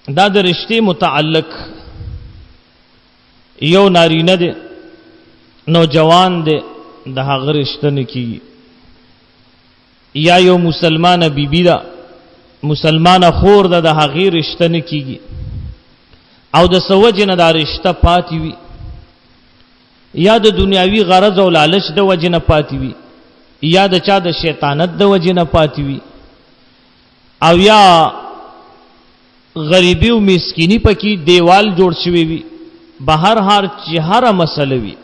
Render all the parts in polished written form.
دا د رشتې متعلق یو نارینه دی نوجوان دی د هغه رشته نه کیږي، یا یو مسلمانه بیبی ده مسلمانه خور ده د هغې رشته نه کیږي، او د څه وجې نه دا رشته پاتې وي، یا د دنیاوي غرض او لالچ د وجې نه پاتې وي، یا د چا د شیطانت د وجې نه پاتې وي، او یا غریبی او مسکینی پکې دیوال جوړ شوی وي. بهر چې هر مسله وي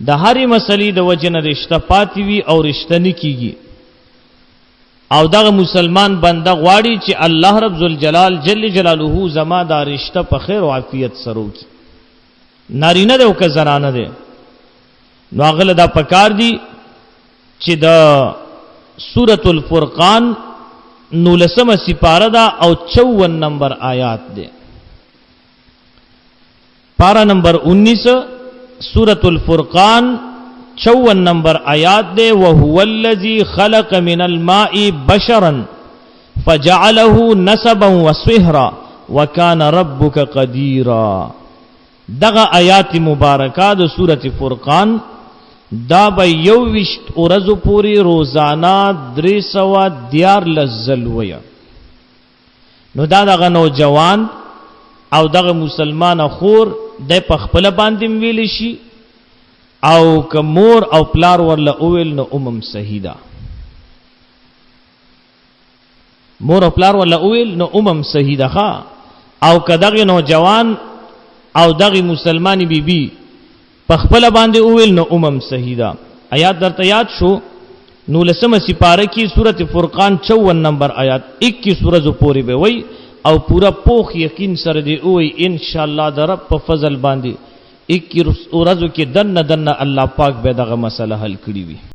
د هرې مسلې د وجې نه رشته پاتې وي او رشته نه کیږي، او دغه مسلمان بنده غواړي چې الله رب ذوالجلال جل جلاله زما دا رشته په خیر او عافیت سره وکړي، نارینه دی او که زنانه دی، نو هغه دا پکار دی چې د سورة الفرقان 19 سپاره ده او 54 نمبر آیات ده. پارا نمبر 19 سورة الفرقان 54 نمبر آیات ده. وهو الذي خلق من الماء بشرا فجعله نسبا وصهرا وكان ربك قديرا. دغه آیات مبارکه د سورة فرقان دا به 21 ورځو پوری روزانه 314 ځل ویا. نو دا دغه نوجوان او دغه مسلمان خور د په خپل باندې ویل شي، او که مور او پلار ورله اویل نو صحیح ده، مور او پلار ورله اویل نو صحیح ده. او که دغه نوجوان او دغه مسلمانی بیبی په خپل باندې اویل نو صحیح ده. آیات درته یاد شو 19 سپاره کی سورۃ فرقان 54 نمبر آیات 21 ورځو پورې به وای، او پورا پوخ یقین سره دی وای ان شاء الله در رب په فضل باندې 21 ورځو کې دنه الله پاک به دغه مسله حل کړی وي.